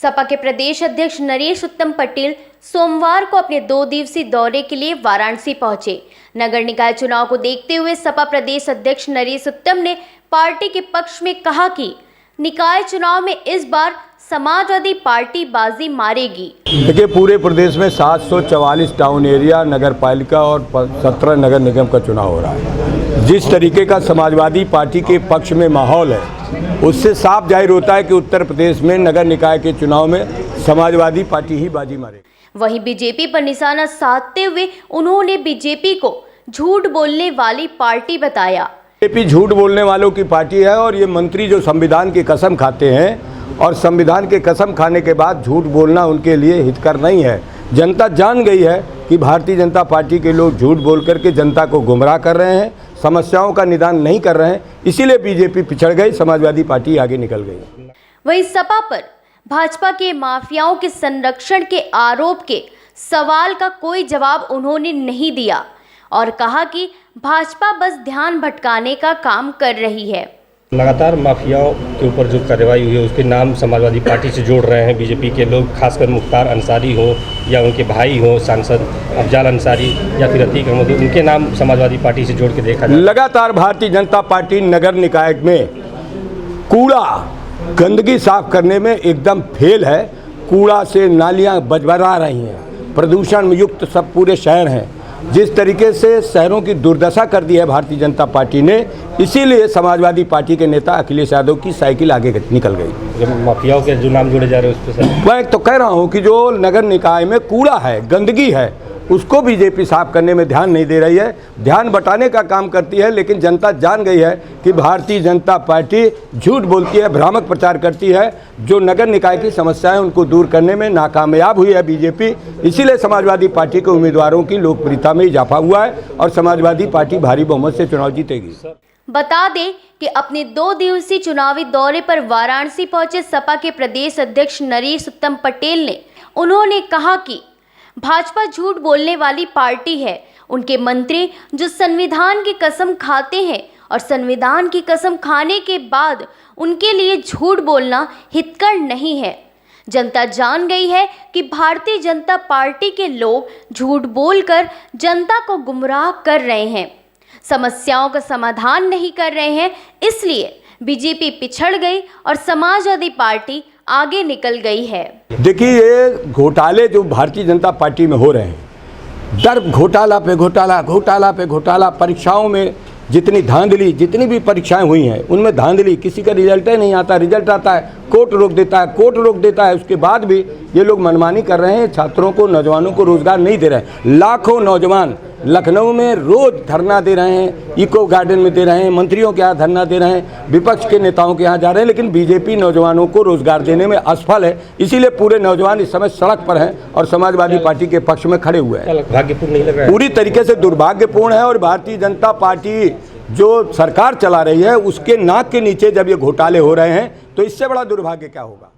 सपा के प्रदेश अध्यक्ष नरेश उत्तम पटेल सोमवार को अपने 2 दिवसीय दौरे के लिए वाराणसी पहुंचे। नगर निकाय चुनाव को देखते हुए सपा प्रदेश अध्यक्ष नरेश उत्तम ने पार्टी के पक्ष में कहा कि निकाय चुनाव में इस बार समाजवादी पार्टी बाजी मारेगी। देखिए, पूरे प्रदेश में 744 टाउन एरिया नगर पालिका और 17 नगर निगम का चुनाव हो रहा है। जिस तरीके का समाजवादी पार्टी के पक्ष में माहौल है, उससे साफ जाहिर होता है कि उत्तर प्रदेश में नगर निकाय के चुनाव में समाजवादी पार्टी ही बाजी मारेगी। वहीं बीजेपी पर निशाना साधते हुए उन्होंने बीजेपी को झूठ बोलने वाली पार्टी बताया। बीजेपी झूठ बोलने वालों की पार्टी है और ये मंत्री जो संविधान की कसम खाते हैं और संविधान के कसम खाने के बाद झूठ बोलना उनके लिए हितकर नहीं है। जनता जान गई है कि भारतीय जनता पार्टी के लोग झूठ बोल करके जनता को गुमराह कर रहे हैं, समस्याओं का निदान नहीं कर रहे हैं, इसीलिए बीजेपी पिछड़ गई, समाजवादी पार्टी आगे निकल गई। वहीं सपा पर भाजपा के माफियाओं के संरक्षण के आरोप के सवाल का कोई जवाब उन्होंने नहीं दिया और कहा कि भाजपा बस ध्यान भटकाने का काम कर रही है। लगातार माफियाओं के ऊपर जो कार्रवाई हुई है उसके नाम समाजवादी पार्टी से जोड़ रहे हैं बीजेपी के लोग, खासकर मुख्तार अंसारी हो या उनके भाई हो सांसद अफजाल अंसारी या फिर अतीक अहमद, उनके नाम समाजवादी पार्टी से जोड़ के देखा जाए। लगातार भारतीय जनता पार्टी नगर निकाय में कूड़ा गंदगी साफ करने में एकदम फेल है। कूड़ा से नालियाँ बजबरा रही हैं, प्रदूषण युक्त सब पूरे शहर हैं। जिस तरीके से शहरों की दुर्दशा कर दी है भारतीय जनता पार्टी ने, इसीलिए समाजवादी पार्टी के नेता अखिलेश यादव की साइकिल आगे निकल गई। माफियाओं के जो नाम जोड़े जा रहे हैं उस पर मैं तो कह रहा हूं कि जो नगर निकाय में कूड़ा है, गंदगी है, उसको बीजेपी साफ करने में ध्यान नहीं दे रही है, ध्यान बटाने का काम करती है। लेकिन जनता जान गई है कि भारतीय जनता पार्टी झूठ बोलती है, भ्रामक प्रचार करती है। जो नगर निकाय की समस्याएं उनको दूर करने में नाकामयाब हुई है बीजेपी, इसीलिए समाजवादी पार्टी के उम्मीदवारों की लोकप्रियता में इजाफा हुआ है और समाजवादी पार्टी भारी बहुमत से चुनाव जीतेगी। बता दें कि अपने 2 दिवसीय चुनावी दौरे पर वाराणसी पहुंचे सपा के प्रदेश अध्यक्ष नरेश उत्तम पटेल ने उन्होंने कहा कि भाजपा झूठ बोलने वाली पार्टी है। उनके मंत्री जो संविधान की कसम खाते हैं और संविधान की कसम खाने के बाद उनके लिए झूठ बोलना हितकर नहीं है। जनता जान गई है कि भारतीय जनता पार्टी के लोग झूठ बोलकर जनता को गुमराह कर रहे हैं, समस्याओं का समाधान नहीं कर रहे हैं, इसलिए बीजेपी पिछड़ गई और समाजवादी पार्टी आगे निकल गई है। देखिए, ये घोटाले जो भारतीय जनता पार्टी में हो रहे हैं, दर घोटाला पे घोटाला, घोटाला पे घोटाला, परीक्षाओं में जितनी धांधली, जितनी भी परीक्षाएं हुई हैं उनमें धांधली, किसी का रिजल्ट ही नहीं आता, रिजल्ट आता है कोर्ट रोक देता है, कोर्ट रोक देता है, उसके बाद भी ये लोग मनमानी कर रहे हैं, छात्रों को, नौजवानों को रोजगार नहीं दे रहे हैं। लाखों नौजवान लखनऊ में रोज धरना दे रहे हैं, इको गार्डन में दे रहे हैं, मंत्रियों के यहाँ धरना दे रहे हैं, विपक्ष के नेताओं के यहाँ जा रहे हैं, लेकिन बीजेपी नौजवानों को रोजगार देने में असफल है। इसीलिए पूरे नौजवान इस समय सड़क पर हैं और समाजवादी पार्टी के पक्ष में खड़े हुए हैं। भाग्यपूर्ण नहीं लग रहा है, पूरी तरीके से दुर्भाग्यपूर्ण है। और भारतीय जनता पार्टी जो सरकार चला रही है उसके नाक के नीचे जब ये घोटाले हो रहे हैं तो इससे बड़ा दुर्भाग्य क्या होगा।